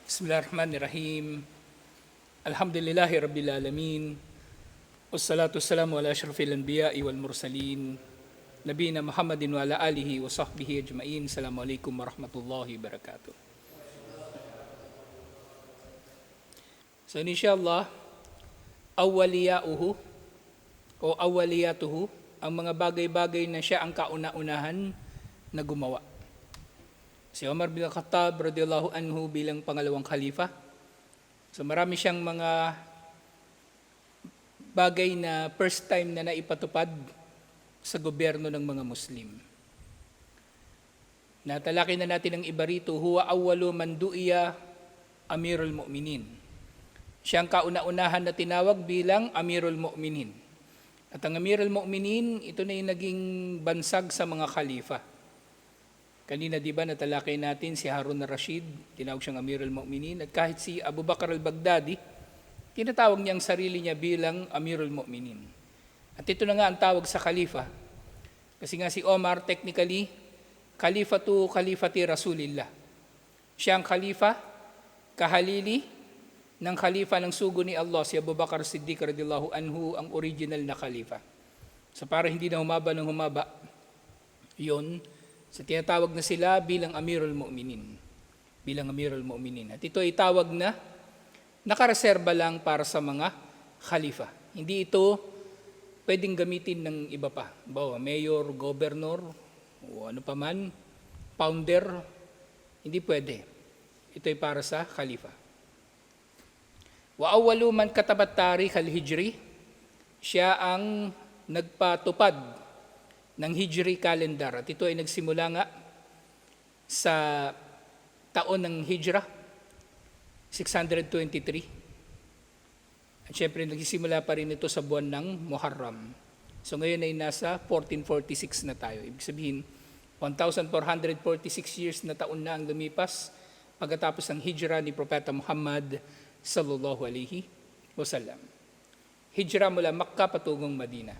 Bismillahirrahmanirrahim. Alhamdulillahi Rabbil Alamin. Wassalatu wassalamu ala asyrafil anbiya'i wal mursalin. Nabiyina Muhammadin wa ala alihi wa sahbihi ajma'in. Assalamualaikum warahmatullahi wabarakatuh. So inshallah, awwaliyauhu o awwaliyatuhu, ang mga bagay-bagay na siya ang kauna-unahan na gumawa. Si Umar bin Khattab radhiyallahu anhu bilang pangalawang khalifa. So marami siyang mga bagay na first time na naipatupad sa gobyerno ng mga Muslim. Natalaki na natin ang iba rito, huwa awwalu man du'iya Amirul Mu'minin. Siya ang kauna-unahan na tinawag bilang Amirul Mu'minin. At ang Amirul Mu'minin, ito na yung naging bansag sa mga khalifa. Kanina di ba natalakay natin si Harun al-Rashid, tinawag siyang Amirul Mu'minin, at kahit si Abu Bakr al-Baghdadi, tinatawag niya ang sarili niya bilang Amirul Mu'minin. At ito na nga ang tawag sa khalifa. Kasi nga si Omar technically, khalifati Rasulillah. Siya ang khalifa, kahalili ng khalifa ng sugo ni Allah, si Abu Bakr Siddiq radhiyallahu anhu, ang original na khalifa. So para hindi na humaba ng humaba, yun, so tinatawag na sila bilang Amirul Mu'minin. Bilang Amirul Mu'minin. At ito ay tawag na nakareserba lang para sa mga khalifa. Hindi ito pwedeng gamitin ng iba pa. Bawa, mayor, governor, o ano pa man, founder, hindi pwede. Ito ay para sa khalifa. Wa awwalu man katabat tarikh al-hijri, siya ang nagpatupad ng Hijri calendar. At ito ay nagsimula nga sa taon ng Hijra, 623. At syempre nagsisimula pa rin ito sa buwan ng Muharram. So ngayon ay nasa 1446 na tayo. Ibig sabihin, 1446 years na taon na ang lumipas pagkatapos ng Hijra ni Propeta Muhammad sallallahu alaihi wasallam. Hijra mula Makkah patungong Madina.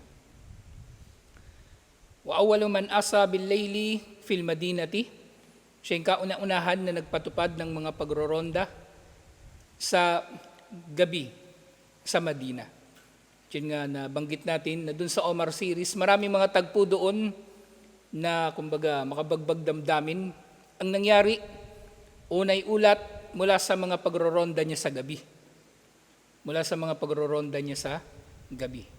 Wa awwalu man asa bil layli fil madinati, siya yung kauna-unahan na nagpatupad ng mga pagroronda sa gabi sa Madina. Diyan nga nabanggit natin na dun sa Omar series, maraming mga tagpo doon na kumbaga makabagbag damdamin. Ang nangyari, unay ulat mula sa mga pagroronda niya sa gabi. Mula sa mga pagroronda niya sa gabi.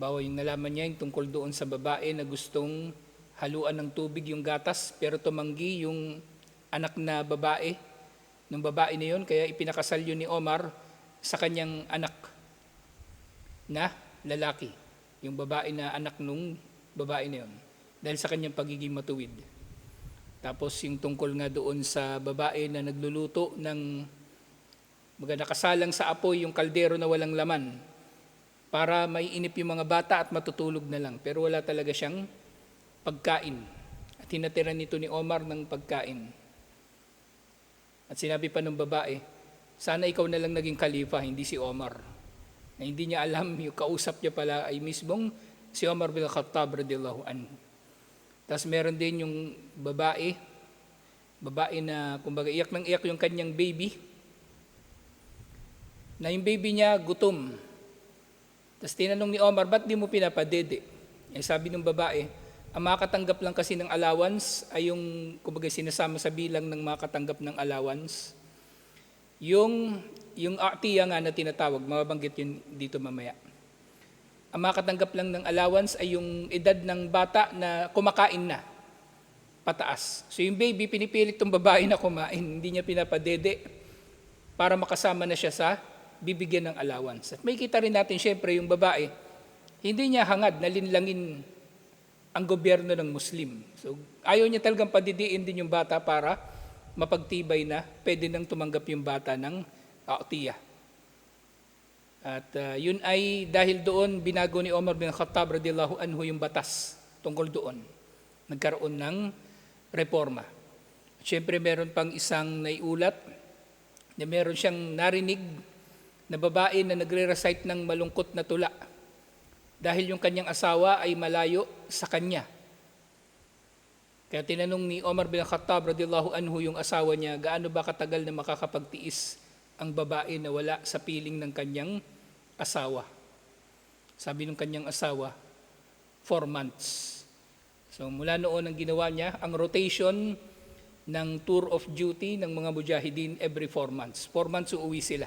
Bawa yung nalaman niya yung tungkol doon sa babae na gustong haluan ng tubig yung gatas, pero tumanggi yung anak na babae, ng babae na yun, kaya ipinakasal yun ni Omar sa kanyang anak na lalaki, yung babae na anak nung babae na yun, dahil sa kanyang pagiging matuwid. Tapos yung tungkol nga doon sa babae na nagluluto ng nakasalang sa apoy yung kaldero na walang laman, para maiinip yung mga bata at matutulog na lang. Pero wala talaga siyang pagkain. At hinatiran nito ni Omar ng pagkain. At sinabi pa ng babae, sana ikaw na lang naging khalifa, hindi si Omar. Na hindi niya alam, yung kausap niya pala ay mismong si Omar bin Khattab radhiyallahu anhu. Tapos meron din yung babae na kumbaga iyak ng iyak yung kanyang baby, na yung baby niya gutom. Tapos tinanong ni Omar, ba't di mo pinapadede? Eh, sabi ng babae, ang makatanggap lang kasi ng allowance ay yung kumbaga sinasama sa bilang ng makatanggap ng allowance. Yung atiya nga na tinatawag, mababanggit yun dito mamaya. Ang makatanggap lang ng allowance ay yung edad ng bata na kumakain na, pataas. So yung baby, pinipilit tong babae na kumain, hindi niya pinapadede para makasama na siya sa bibigyan ng allowance. At may kita rin natin syempre yung babae, hindi niya hangad na linlangin ang gobyerno ng Muslim. So ayaw niya talagang padidiin din yung bata para mapagtibay na pwede nang tumanggap yung bata ng atiya. At yun ay dahil doon binago ni Omar bin Khattab radhiyallahu anhu yung batas tungkol doon. Nagkaroon ng reforma. At syempre meron pang isang naiulat na meron siyang narinig na babae na nagre-recite ng malungkot na tula dahil yung kanyang asawa ay malayo sa kanya. Kaya tinanong ni Omar bin Khattab radiyallahu anhu yung asawa niya, gaano ba katagal na makakapagtiis ang babae na wala sa piling ng kanyang asawa? Sabi ng kanyang asawa, 4 months. So mula noon ang ginawa niya, ang rotation ng tour of duty ng mga mujahideen every 4 months. 4 months uuwi sila.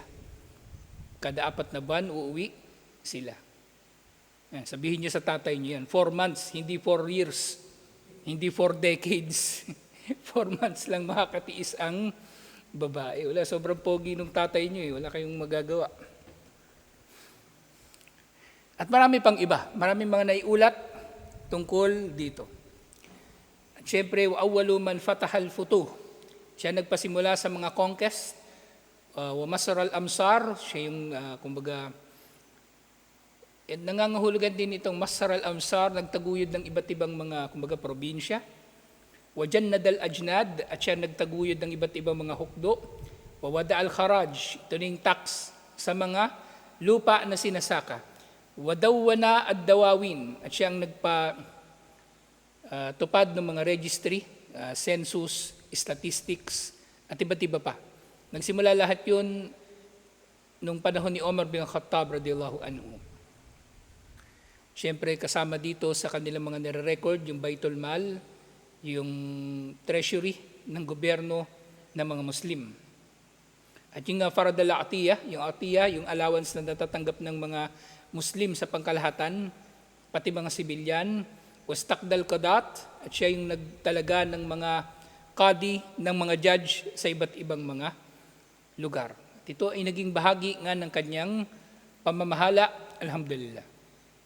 Kada 4 na buwan uuwi sila. Yan, sabihin niyo sa tatay niyo yan, 4 months, hindi 4 years, hindi 4 decades. 4 months lang makakatiis ang babae. Wala, sobrang pogi ng tatay niyo eh, wala kayong magagawa. At marami pang iba, marami mga naiulat tungkol dito. At syempre, awwalu man fatahal futuh. Siya nagpasimula sa mga conquest. Wa masar al-amsar, siya yung kumbaga nangangahulugan din itong Masar al-Amsar, nagtaguyod ng iba't ibang mga kumbaga probinsya. Wa jannad al-ajnad, at siya nagtaguyod ng iba't ibang mga hukdo. Wa wada al-kharaj, ito na yung tax sa mga lupa na sinasaka. Wa dawwana ad-dawawin, at siya ang tupad ng mga registry, census, statistics, at iba't iba pa. Nagsimula lahat yun nung panahon ni Omar bin Khattab radiyallahu anhu. Siyempre kasama dito sa kanilang mga nire-record yung Baitul Mal, yung treasury ng gobyerno ng mga Muslim. At yung farad al-atiyah, yung allowance na natatanggap ng mga Muslim sa pangkalahatan, pati mga sibilyan, wastakdal qadat, at siya yung nagtalaga ng mga qadi, ng mga judge sa iba't ibang mga lugar. At ito ay naging bahagi nga ng kanyang pamamahala, alhamdulillah.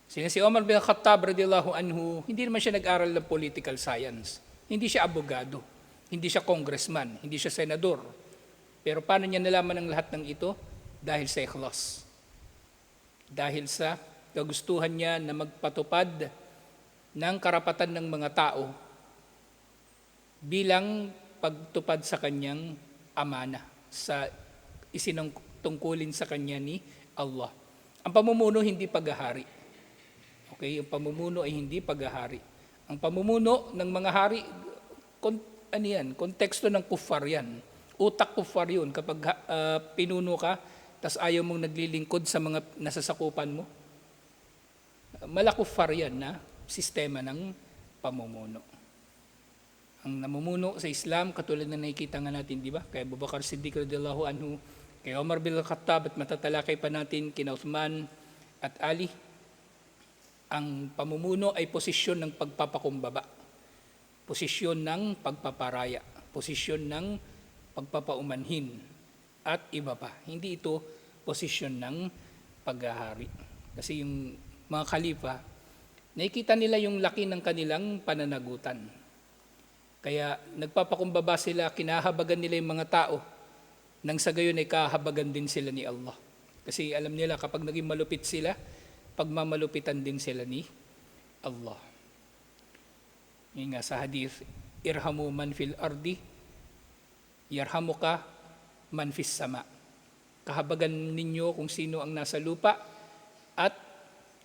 Si Omar bin Khattab radiyallahu anhu, hindi naman siya nag-aral ng political science. Hindi siya abogado, hindi siya congressman, hindi siya senador. Pero paano niya nalaman ang lahat ng ito? Dahil sa ikhlas. Dahil sa kagustuhan niya na magpatupad ng karapatan ng mga tao bilang pagtupad sa kanyang amana, sa isinungtungkulin sa kanya ni Allah. Ang pamumuno hindi paghahari. Okay, ang pamumuno ay hindi paghahari. Ang pamumuno ng mga hari, konteksto ng kuffar yan. Utak kuffar yun kapag pinuno ka, tas ayaw mong naglilingkod sa mga nasasakupan mo. Malakuffar yan na sistema ng pamumuno. Ang namumuno sa Islam, katulad na nakikita nga natin, di ba? Kay Abu Bakar Siddiq radhiyallahu anhu, kay Omar bin Khattab, at matatalakay pa natin kina Uthman at Ali. Ang pamumuno ay posisyon ng pagpapakumbaba, posisyon ng pagpaparaya, posisyon ng pagpapaumanhin, at iba pa. Hindi ito posisyon ng paghahari. Kasi yung mga khalifa, nakikita nila yung laki ng kanilang pananagutan. Kaya nagpapakumbaba sila, kinahabagan nila yung mga tao, nang sa gayon ay kahabagan din sila ni Allah. Kasi alam nila kapag naging malupit sila, pagmamalupitan din sila ni Allah. Yun nga sa hadith, irhamu man fil ardi, yarhamuka man fis sama. Kahabagan ninyo kung sino ang nasa lupa, at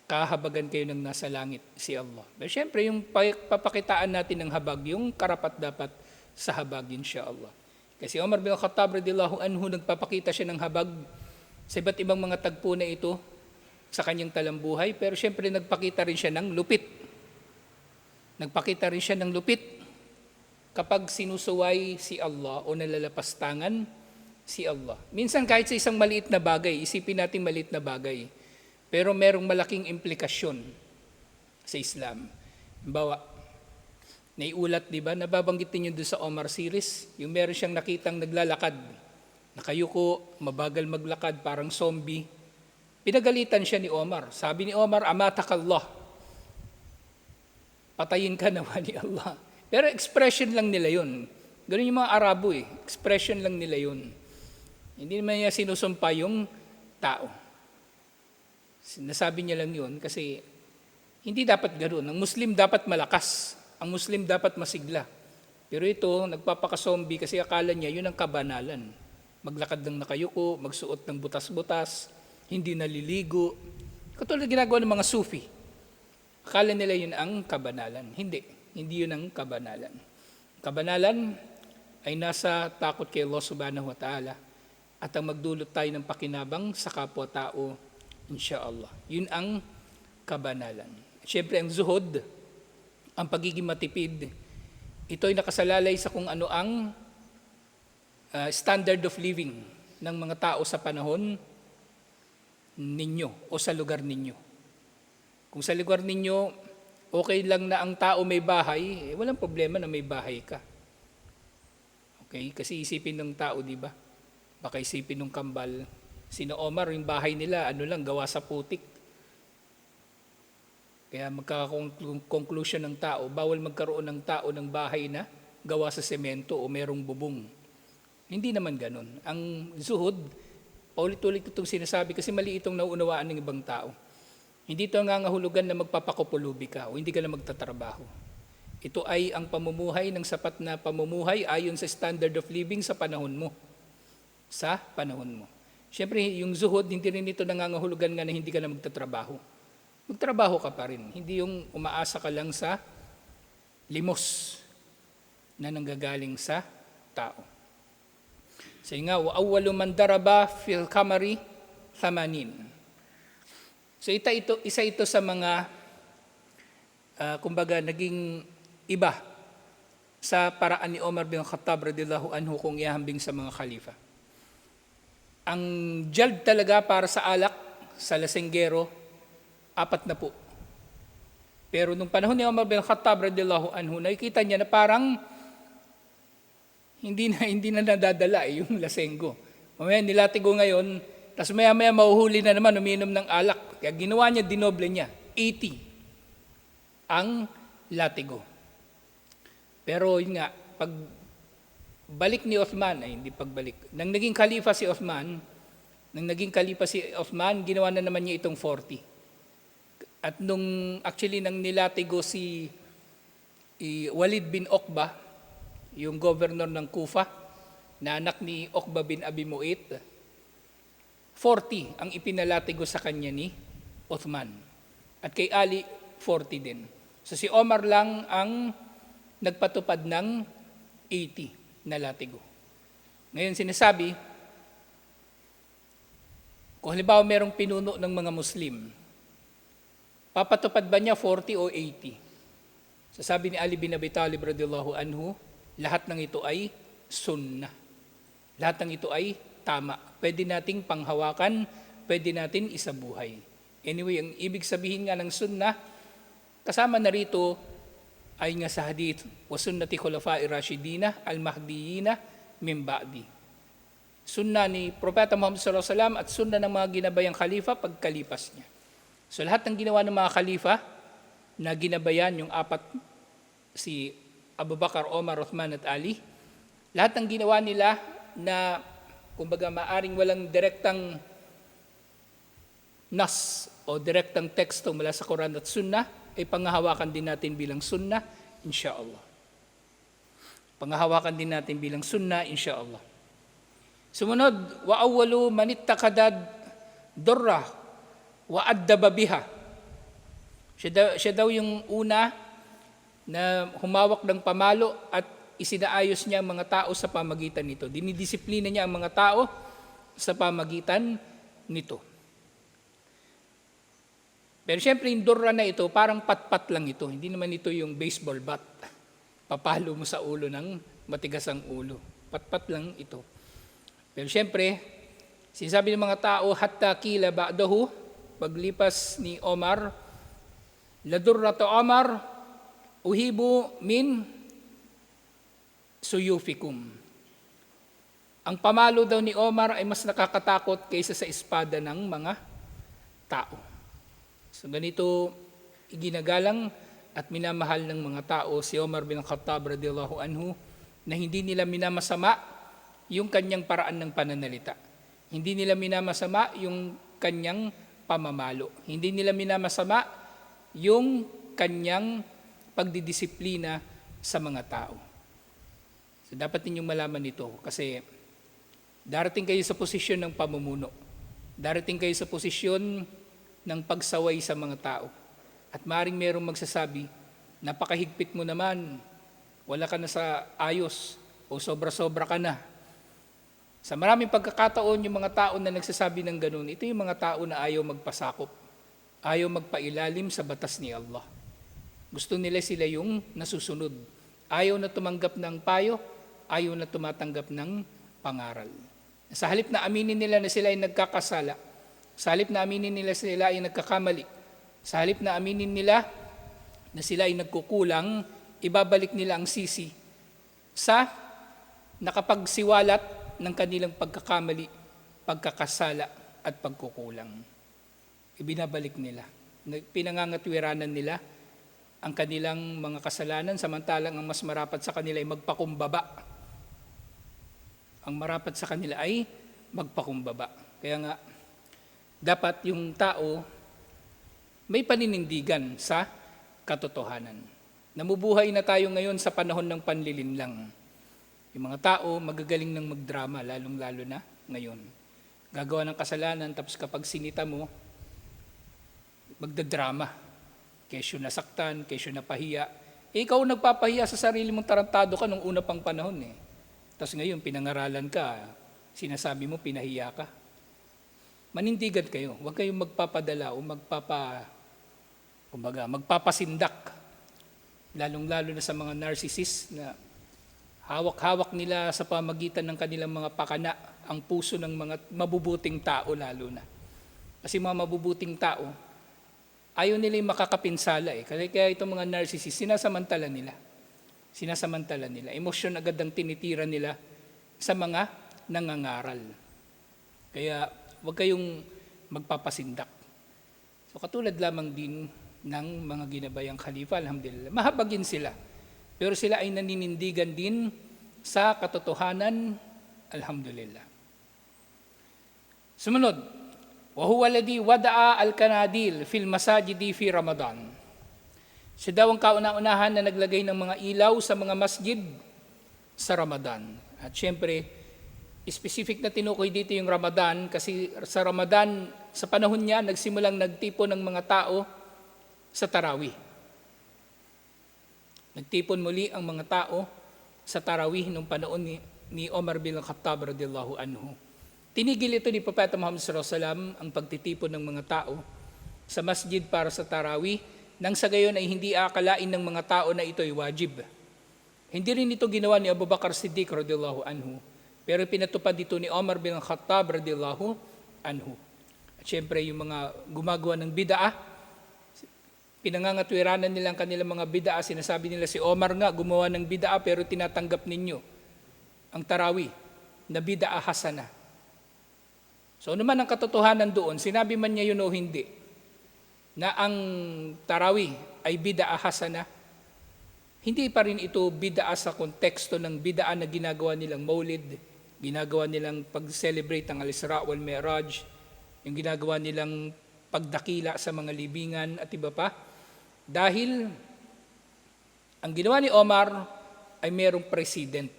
kahabagan kayo ng nasa langit, si Allah. Pero syempre, yung papakitaan natin ng habag, yung karapat dapat sa habag, insyaAllah. Kasi Omar bin Khattab radhiyallahu anhu, nagpapakita siya ng habag sa iba't ibang mga tagpo na ito, sa kanyang talambuhay, pero siyempre nagpakita rin siya ng lupit. Nagpakita rin siya ng lupit kapag sinusuway si Allah o nalalapastangan si Allah. Minsan kahit sa isang maliit na bagay, isipin natin maliit na bagay, pero merong malaking implikasyon sa Islam. Halimbawa, naiulat, di ba, nababanggitin yun doon sa Omar series, yung meron siyang nakitang naglalakad, nakayuko, mabagal maglakad, parang zombie. Pinagalitan siya ni Omar. Sabi ni Omar, amatakallah. Patayin ka naman ni Allah. Pero expression lang nila yun. Ganun yung mga Arabo eh. Expression lang nila yun. Hindi naman niya sinusumpa yung tao. Sinasabi niya lang yun kasi hindi dapat ganoon. Ang Muslim dapat malakas. Ang Muslim dapat masigla. Pero ito, nagpapaka-zombie kasi akala niya yun ang kabanalan. Maglakad ng nakayuko, magsuot ng butas-butas, hindi naliligo. Katulad ginagawa ng mga Sufi. Akala nila yun ang kabanalan. Hindi yun ang kabanalan. Kabanalan ay nasa takot kay Allah subhanahu wa ta'ala at ang magdulot tayo ng pakinabang sa kapwa-tao, insyaallah. Yun ang kabanalan. Siyempre, ang zuhud, ang pagiging matipid, ito ay nakasalalay sa kung ano ang standard of living ng mga tao sa panahon ninyo o sa lugar ninyo. Kung sa lugar ninyo, okay lang na ang tao may bahay, walang problema na may bahay ka. Okay? Kasi isipin ng tao, di ba? Baka isipin ng kambal, sino Omar, yung bahay nila, gawa sa putik. Kaya magkaka-conclusion ng tao, bawal magkaroon ng tao ng bahay na gawa sa semento o merong bubong. Hindi naman ganun. Ang zuhud, paulit-ulit itong sinasabi kasi mali itong nauunawaan ng ibang tao. Hindi ito nangangahulugan na magpapakupulubi ka o hindi ka na magtatrabaho. Ito ay ang pamumuhay ng sapat na pamumuhay ayon sa standard of living sa panahon mo. Sa panahon mo. Siyempre, yung zuhud, hindi rin ito nangangahulugan nga na hindi ka na magtatrabaho. Magtrabaho ka pa rin. Hindi yung umaasa ka lang sa limos na nanggagaling sa tao. So nga, وَأَوَّلُ مَنْ دَرَبَ فِي الْقَمَرِ ثَمَانِينَ. So isa ito sa mga, kumbaga, naging iba sa paraan ni Omar bin Khattab radhiyallahu anhu kung ihambing sa mga khalifa. Ang jald talaga para sa alak, sa lasenggero, 40. Pero nung panahon ni Omar bin Khattab radhiyallahu anhu, nakikita niya na parang hindi na nadadala yung lasenggo. Mamaya nilatigo ngayon, tapos maya mahuhuli na naman uminom ng alak. Kaya ginawa niya, dinoble niya, 80 ang latigo. Pero yun nga, pagbalik ni Uthman, nang naging khalifa si Uthman, ginawa na naman niya itong 40. At nung nilatigo si Walid bin Uqba, yung governor ng Kufa, na anak ni Uqba bin Abi Mu'ayt, 40 ang ipinalatigo sa kanya ni Uthman. At kay Ali, 40 din. So si Omar lang ang nagpatupad ng 80 na latigo. Ngayon sinasabi, kung halimbawa merong pinuno ng mga Muslim, papatupad ba niya 40 o 80? Sasabi ni Ali bin Abi Talib radhiyallahu anhu, lahat ng ito ay sunnah. Lahat ng ito ay tama. Pwede nating panghawakan, pwede natin isabuhay. Anyway, ang ibig sabihin nga ng sunnah, kasama na rito ay nga sa hadith, wa sunnati khulafa'i rashidina al-mahdiyina min ba'di. Sunnah ni Propeta Muhammad sallallahu alaihi wasallam at sunnah ng mga ginabayang khalifa pagkalipas niya. So lahat ng ginawa ng mga khalifa na ginabayan yung apat, si Abu Bakar, Omar, Uthman at Ali, lahat ng ginawa nila na kumbaga maaring walang direktang nas o direktang teksto mula sa Quran at Sunnah, ay panghahawakan din natin bilang sunnah, insyaallah. Panghahawakan din natin bilang sunnah, insyaallah. Sumunod, wa awwalu man ittaqadad durra wa addaba biha. Siya daw yung una na humawak ng pamalo at isinaayos niya ang mga tao sa pamagitan nito. Dinidisiplina niya ang mga tao sa pamagitan nito. Pero siyempre, yung durra na ito, parang pat-pat lang ito. Hindi naman ito yung baseball bat. Papalo mo sa ulo ng matigas ang ulo. Pat-pat lang ito. Pero siyempre, sinasabi ng mga tao, hatta kila ba'dahu, paglipas ni Omar, la durratu Omar, uhibu min suyufikum. Ang pamalo daw ni Omar ay mas nakakatakot kaysa sa espada ng mga tao. So ganito iginagalang at minamahal ng mga tao si Omar bin Khattab radhiyallahu anhu na hindi nila minamasama yung kanyang paraan ng pananalita. Hindi nila minamasama yung kanyang pamamalo. Hindi nila minamasama yung kanyang pagdidisiplina sa mga tao. So dapat ninyong malaman ito kasi darating kayo sa posisyon ng pamumuno. Darating kayo sa posisyon ng pagsaway sa mga tao. At maaaring merong magsasabi, napakahigpit mo naman, wala ka na sa ayos, o sobra-sobra ka na. Sa maraming pagkakataon, yung mga tao na nagsasabi ng ganun, ito yung mga tao na ayaw magpasakop, ayaw magpailalim sa batas ni Allah. Gusto nila sila yung nasusunod. Ayaw na tumanggap ng payo, ayaw na tumatanggap ng pangaral. Sa halip na aminin nila na sila ay nagkakasala, sa halip na aminin nila sila ay nagkakamali, sa halip na aminin nila na sila ay nagkukulang, ibabalik nila ang sisi sa nakapagsiwalat ng kanilang pagkakamali, pagkakasala at pagkukulang. Ibinabalik nila. Pinangangatwiranan nila ang kanilang mga kasalanan, samantalang ang mas marapat sa kanila ay magpakumbaba. Ang marapat sa kanila ay magpakumbaba. Kaya nga, dapat yung tao may paninindigan sa katotohanan. Namubuhay na tayo ngayon sa panahon ng panlilinlang. Yung mga tao magagaling ng magdrama, lalong-lalo na ngayon. Gagawa ng kasalanan, tapos kapag sinita mo, magdadrama. Kesyo nasaktan, kesyo napahiya. Ikaw nagpapahiya sa sarili mong, tarantado ka nung una pang panahon eh. Tapos ngayon, pinangaralan ka, sinasabi mo, pinahiya ka. Manindigan kayo, huwag kayong magpapadala o magpapasindak. Lalong-lalo na sa mga narcissist na hawak-hawak nila sa pamagitan ng kanilang mga pakana ang puso ng mga mabubuting tao lalo na. Kasi mga mabubuting tao, ayaw nila yung makakapinsala eh. Kaya itong mga narcissist, sinasamantala nila. Emosyon agad ang tinitira nila sa mga nangangaral. Kaya huwag kayong magpapasindak. So katulad lamang din ng mga ginabayang khalifa, alhamdulillah. Mahabagin sila. Pero sila ay naninindigan din sa katotohanan, alhamdulillah. Sumunod, wa huwa alladhi wada'a al-kanadil fil masajidi fi Ramadan. Siya daw ang kauna-unahan na naglagay ng mga ilaw sa mga masjid sa Ramadan. At syempre, specific na tinukoy dito yung Ramadan kasi sa Ramadan, sa panahon niya, nagsimulang nagtipon ng mga tao sa Tarawih. Nagtipon muli ang mga tao sa Tarawih nung panahon ni Omar bin Khattab radhiyallahu anhu. Tinigil ito ni Propeta Muhammad sallallahu alaihi wasallam ang pagtitipon ng mga tao sa masjid para sa Tarawih nang sa gayon ay hindi aakalain ng mga tao na ito ay wajib. Hindi rin ito ginawa ni Abu Bakar Siddiq radhiyallahu anhu, pero pinatupad dito ni Omar bin Khattab radhiyallahu anhu. At syempre yung mga gumagawa ng bid'ah, pinangangatwiranan nilang kanilang mga bid'a, sinasabi nila si Omar nga gumawa ng bid'a pero tinatanggap ninyo ang Tarawih na bid'a hasana. So ano man ang katotohanan doon, sinabi man niya yun o hindi, na ang Tarawih ay bid'a hasana, hindi pa rin ito bid'a sa konteksto ng bid'a na ginagawa nilang maulid, ginagawa nilang pag-celebrate ang Al-Isra wal Mi'raj, yung ginagawa nilang pagdakila sa mga libingan at iba pa. Dahil ang ginawa ni Omar ay merong president.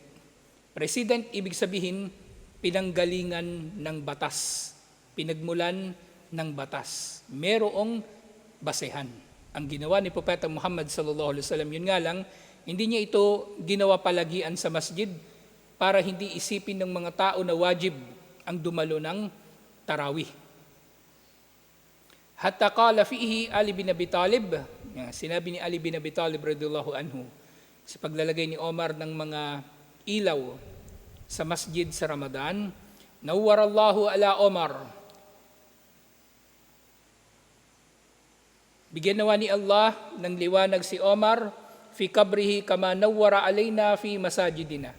President, ibig sabihin, pinanggalingan ng batas, pinagmulan ng batas. Merong basehan. Ang ginawa ni Propeta Muhammad sallallahu alaihi wasallam, yun nga lang, hindi niya ito ginawa palagian sa masjid para hindi isipin ng mga tao na wajib ang dumalo ng Tarawih. Hatta qala fihi Ali bin Abi Talib, sinabi ni Ali bin Abi Talib radhiyallahu anhu sa paglalagay ni Omar ng mga ilaw sa masjid sa Ramadan, nawwarallahu ala Omar. Bigyan nawa ni Allah ng liwanag si Omar fi kabrihi kama nawwara alayna fi masajidina.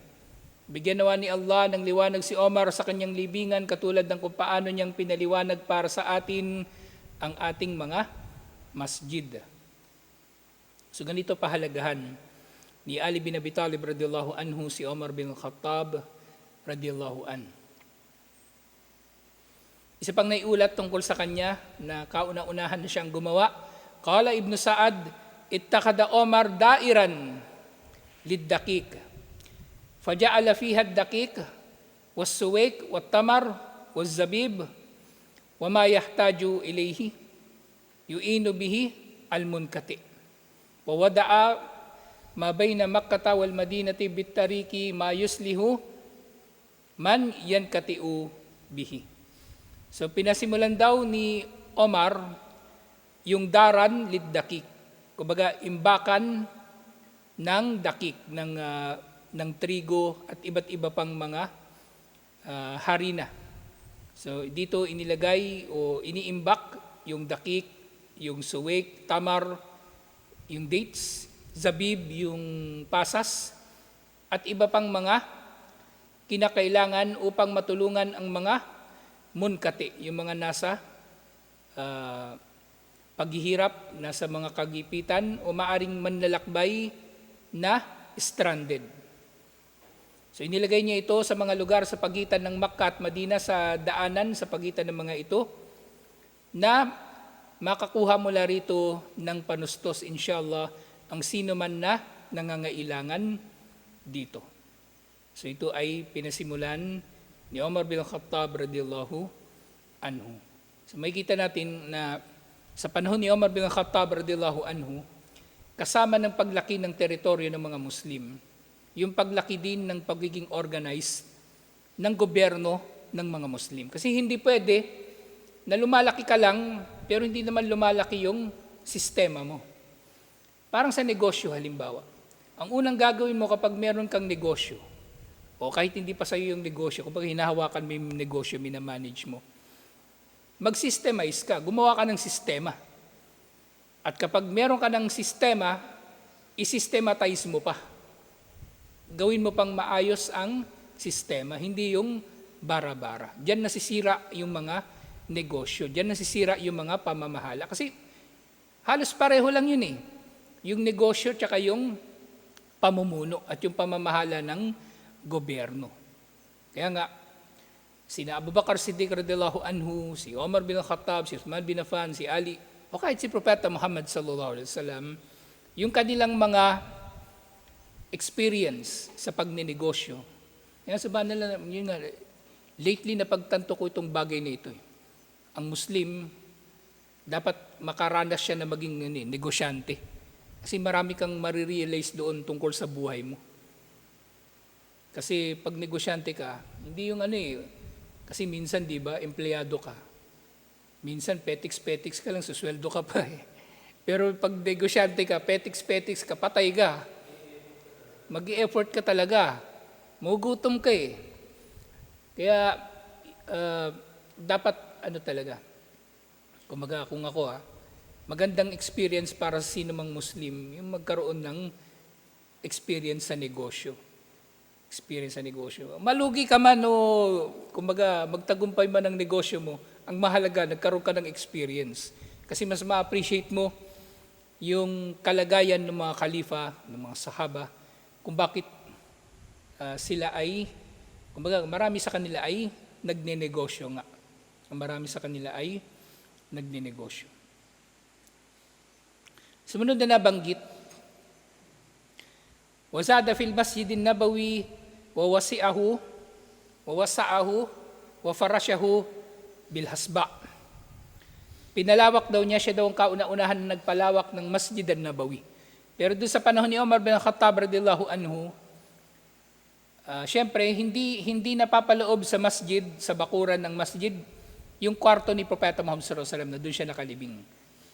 Bigyan nawa ni Allah ng liwanag si Omar sa kanyang libingan katulad ng kung paano niyang pinaliwanag para sa atin ang ating mga masjid. So ganito pahalagahan ni Ali bin Abi Talib radhiyallahu anhu si Omar bin Khattab radhiyallahu an. Isa pang naiulat tungkol sa kanya na kauna-unahan na siyang gumawa. Qala Ibn Sa'ad, ittakhadha Omar da'iran lid-daqiq. Faja'ala fiha ad-daqiq was-suwayq wat-tamar waz-zabib wa ma yahtaju ilayhi yu'inu bihi al-munkati. Wa wada'a ma bayna Makkah wal Madinati bitariki ma yuslihu man yankatiu bihi. So pinasimulan daw ni Omar yung daran liddakik, kumbaga imbakan ng dakik, ng trigo at iba't iba pang mga harina. So dito inilagay o iniimbak yung dakik, yung suwek, tamar, yung dates, zabib, yung pasas, at iba pang mga kinakailangan upang matulungan ang mga munkati, yung mga nasa paghihirap, nasa mga kagipitan o maaring manlalakbay na stranded. So inilagay niya ito sa mga lugar sa pagitan ng Makkah at Madina, sa daanan sa pagitan ng mga ito, na makakuha mula rito ng panustos inshallah ang sino man na nangangailangan dito. So ito ay pinasimulan ni Umar bin Khattab radhiyallahu anhu. So makikita natin na sa panahon ni Umar bin Khattab radhiyallahu anhu, kasama ng paglaki ng teritoryo ng mga Muslim, yung paglaki din ng pagiging organized ng gobyerno ng mga Muslim. Kasi hindi pwede na lumalaki ka lang, pero hindi naman lumalaki yung sistema mo. Parang sa negosyo halimbawa. Ang unang gagawin mo kapag meron kang negosyo, o kahit hindi pa sa'yo yung negosyo, kapag hinahawakan mo yung negosyo, minamanage mo, mag-systemize ka, gumawa ka ng sistema. At kapag meron ka ng sistema, i-systematize mo pa. Gawin mo pang maayos ang sistema, hindi yung bara-bara. Diyan nasisira yung mga negosyo, diyan nasisira yung mga pamamahala. Kasi halos pareho lang yun eh. Yung negosyo tsaka yung pamumuno at yung pamamahala ng gobyerno. Kaya nga, sina Abu Bakar Siddiq radhiyallahu anhu, si Omar bin Khattab, si Uthman bin Affan, si Ali, o kahit si Propeta Muhammad sallallahu alaihi wasallam, yung kanilang mga experience sa pagninegosyo. Kaya sabihin nila, yun nga, lately napagtanto ko itong bagay na ito. Ang Muslim, dapat makaranas siya na maging negosyante. Kasi marami kang marirealize doon tungkol sa buhay mo. Kasi pag negosyante ka, hindi yung kasi minsan, di ba, empleyado ka. Minsan, petiks-petiks ka lang, susweldo ka pa eh. Pero pag negosyante ka, petiks-petiks ka, patay ka. Mag-i-effort ka talaga. Magugutom ka eh. Kaya, dapat, talaga, kumaga kung ako magandang experience para sa sino mang Muslim, yung magkaroon ng experience sa negosyo. Malugi ka man o kumbaga magtagumpay man ang negosyo mo, ang mahalaga nagkaroon ka ng experience. Kasi mas ma-appreciate mo yung kalagayan ng mga khalifa, ng mga sahaba, kung bakit sila ay, kumbaga marami sa kanila ay nagnenegosyo nga. Marami sa kanila ay nagnenegosyo. Sumunod na nabanggit, wazada fil masjidin nabawi wa wasa'ahu wa farasyahu bil hasba. Pinalawak daw niya, siya daw ang kauna-unahan na nagpalawak ng Masjid an-Nabawi. Pero doon sa panahon ni Umar bin Khattab radhiyallahu anhu, syempre hindi napapaloob sa masjid, sa bakuran ng masjid, yung kwarto ni Propeta Muhammad sallallahu alaihi wasallam na doon siya nakalibing.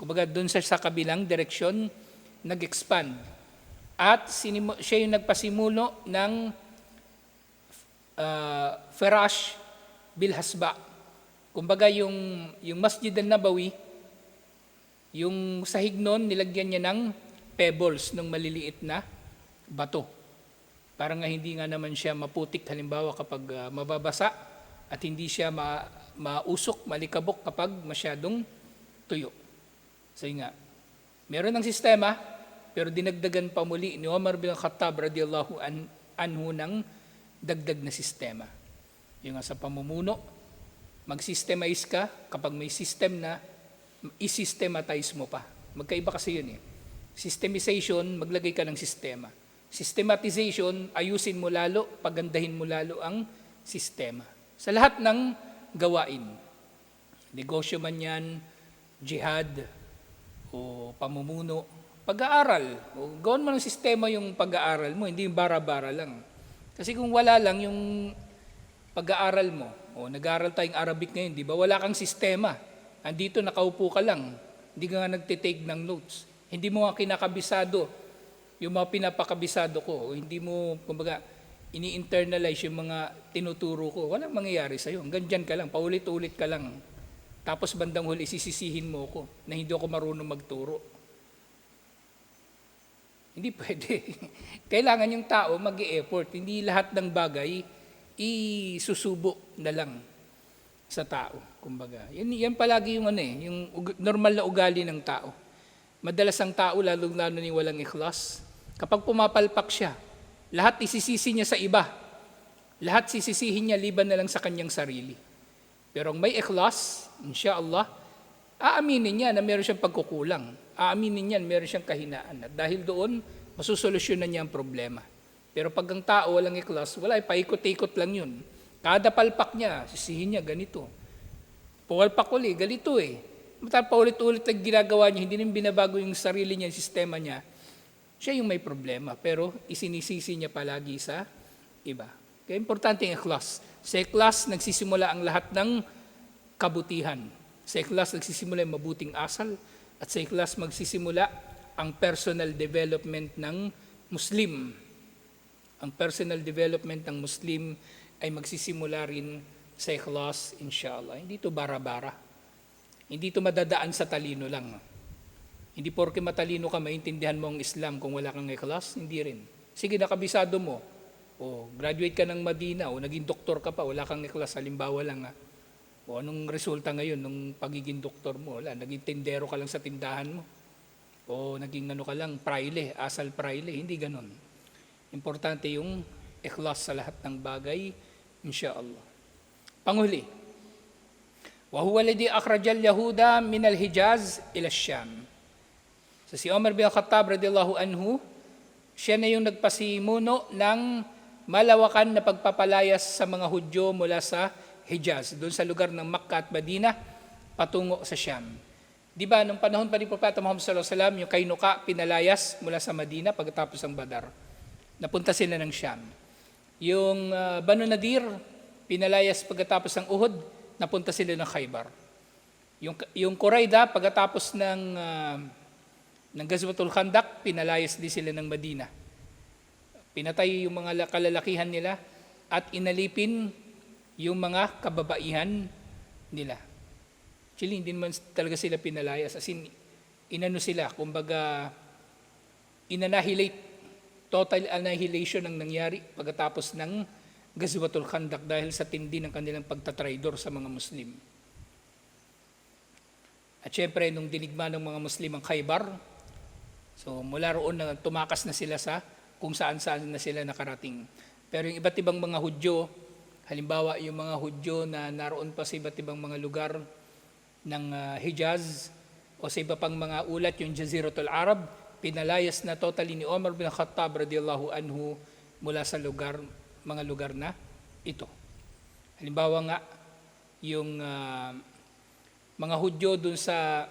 Kumbaga doon sa kabilang direksyon nag-expand. At siya yung nagpasimulo ng Firash bil Hasba. Kumbaga yung Masjid an-Nabawi, yung sahig nun, nilagyan niya ng pebbles, ng maliliit na bato. Para nga hindi nga naman siya maputik halimbawa kapag mababasa at hindi siya mausok, malikabok kapag masyadong tuyo. So nga, meron ng sistema, pero dinagdagan pa muli ni Umar bin Khattab radhiyallahu anhu ng dagdag na sistema. Yung sa pamumuno, mag-systemize ka, kapag may system na, i-systematize mo pa. Magkaiba kasi yun eh. Systemization, maglagay ka ng sistema. Systematization, ayusin mo lalo, pagandahin mo lalo ang sistema. Sa lahat ng gawain, negosyo man yan, jihad, o pamumuno, pag-aaral. O, gawin mo ng sistema yung pag-aaral mo, hindi yung bara-bara lang. Kasi kung wala lang yung pag-aaral mo, o nag-aaral tayong Arabic ngayon, di ba? Wala kang sistema. Andito, nakaupo ka lang. Hindi ka nga nagtitake ng notes. Hindi mo nga kinakabisado yung mga pinapakabisado ko. O hindi mo, kumbaga, ini-internalize yung mga tinuturo ko. Walang mangyayari sa'yo. Hanggang dyan ka lang, paulit-ulit ka lang. Tapos bandang huli, sisisihin mo ko na hindi ako marunong magturo. Hindi pwede. Kailangan yung tao mag-e-effort. Hindi lahat ng bagay isusubo na lang sa tao. Kumbaga, yan palagi yung yung normal na ugali ng tao. Madalas ang tao, lalo-lalo ni walang ikhlas, kapag pumapalpak siya, lahat isisisi niya sa iba. Lahat sisisihin niya liban na lang sa kanyang sarili. Pero ang may ikhlas, insyaAllah, aaminin niya na meron siyang pagkukulang. Aaminin niya na meron siyang kahinaan. At dahil doon, masusolusyonan niya ang problema. Pero pag ang tao walang ikhlas, wala, paikot-ikot lang yun. Kada palpak niya, sisihin niya ganito. Puwalpak uli, ganito eh. Matapos paulit-ulit ang ginagawa niya, hindi nang binabago yung sarili niya, yung sistema niya, siya yung may problema. Pero isinisisi niya palagi sa iba. Kaya importante yung ikhlas. Sa ikhlas, nagsisimula ang lahat ng kabutihan. Sa ikhlas, nagsisimula yung mabuting asal. At sa ikhlas, magsisimula ang personal development ng Muslim. Ang personal development ng Muslim ay magsisimula rin sa ikhlas, inshallah. Hindi ito bara-bara. Hindi ito madadaan sa talino lang. Hindi porke matalino ka, maintindihan mo ang Islam kung wala kang ikhlas, hindi rin. Sige, nakabisado mo. O graduate ka ng Madina, o naging doktor ka pa, wala kang ikhlas, halimbawa lang ha. O anong resulta ngayon nung pagiging doktor mo? Wala, naging tindero ka lang sa tindahan mo. O naging ka lang, praile, asal praile, hindi ganon. Importante yung ikhlas sa lahat ng bagay, insyaallah. Panghuli, wa huwa alladhi akhrajal yahuda min al-Hijaz ila Syam. So si Umar bin Khattab radhiyallahu anhu, siya na yung nagpasimuno ng malawakan na pagpapalayas sa mga Hudyo mula sa Hijaz, doon sa lugar ng Makkah at Madina, patungo sa Syam. Di ba, nung panahon pa ni Propeta Muhammad sallallahu alaihi wasallam, yung Kainuka pinalayas mula sa Madina pagkatapos ng Badar. Napunta sila ng Syam. Yung Banu Nadir, pinalayas pagkatapos ng Uhud, napunta sila ng Khaybar. Yung Qurayda, pagkatapos ng Ghazwatul Khandaq, pinalayas din sila ng Madina. Pinatay yung mga kalalakihan nila at inalipin yung mga kababaihan nila. Actually, hindi naman talaga sila pinalayas. As in, inano sila, kumbaga, inannihilate. Total annihilation ang nangyari pagkatapos ng Ghazwatul Khandaq dahil sa tindi ng kanilang pagtatraidor sa mga Muslim. At syempre, nung dinigma ng mga Muslim ang Khaybar, so mula roon na tumakas na sila sa kung saan-saan na sila nakarating. Pero yung iba't ibang mga Hudyo, halimbawa yung mga Hudyo na naroon pa sa iba't ibang mga lugar ng Hijaz o sa iba pang mga ulat, yung Jaziratul Arab, pinalayas na totally ni Umar bin Khattab radiyallahu anhu mula sa mga lugar na ito. Halimbawa nga, yung mga Hudyo dun sa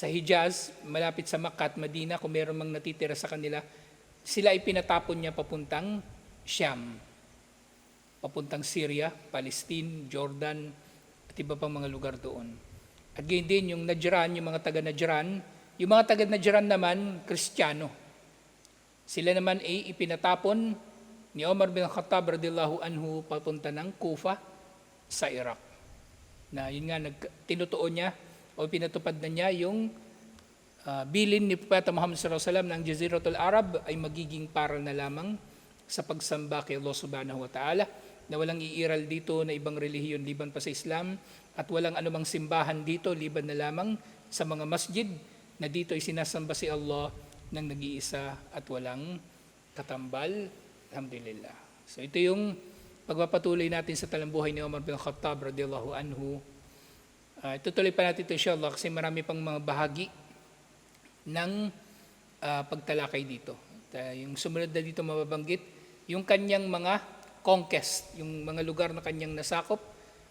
Hijaz, malapit sa Makkah at Madina, kung meron mang natitira sa kanila, sila ay pinatapon niya papuntang Syam, papuntang Syria, Palestine, Jordan, at iba pang mga lugar doon. At gayon din yung Najran, yung mga taga-Najran, yung mga taga-Najran naman, Kristiyano. Sila naman ay ipinatapon ni Umar bin Khattab radhiyallahu anhu papunta ng Kufa sa Iraq. Na yun nga, tinutuon niya o pinatupad na niya yung bilin ni Propeta Muhammad sallallahu alaihi wasallam ng Jaziratul Arab ay magiging para na lamang sa pagsamba kay Allah subhanahu wa ta'ala, na walang iiral dito na ibang relihiyon liban pa sa Islam at walang anumang simbahan dito liban na lamang sa mga masjid na dito ay sinasamba si Allah ng nag-iisa at walang katambal. Alhamdulillah. So ito yung pagpapatuloy natin sa talambuhay ni Umar bin Khattab radhiyallahu anhu. Itutuloy pa natin ito inshallah kasi marami pang mga bahagi ng pagtalakay dito. Yung sumunod na dito mababanggit, yung kanyang mga conquest, yung mga lugar na kanyang nasakop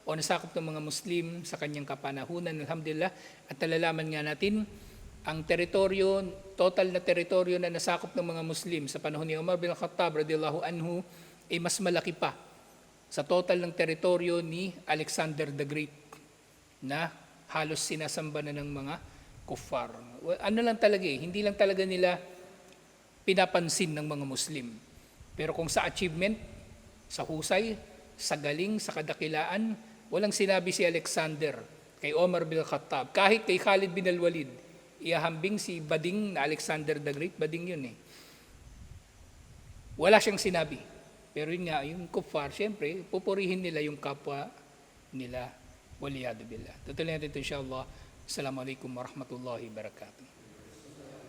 ng mga Muslim sa kanyang kapanahunan. Alhamdulillah. At nalalaman nga natin ang teritoryo, total na teritoryo na nasakop ng mga Muslim sa panahon ni Umar bin Khattab radhiyallahu anhu ay mas malaki pa sa total ng teritoryo ni Alexander the Great na halos sinasamba na ng mga kuffar. Ano lang talaga hindi lang talaga nila pinapansin ng mga Muslim. Pero kung sa achievement, sa husay, sa galing, sa kadakilaan, walang sinabi si Alexander kay Omar bin Khattab. Kahit kay Khalid bin al-Walid, iahambing si Bading na Alexander the Great, Bading yun Wala siyang sinabi. Pero yun nga, yung kuffar, siyempre, pupurihin nila yung kapwa nila. Waliyadu billah. Tutuloy natin ito insyaAllah. Assalamualaikum warahmatullahi wabarakatuh.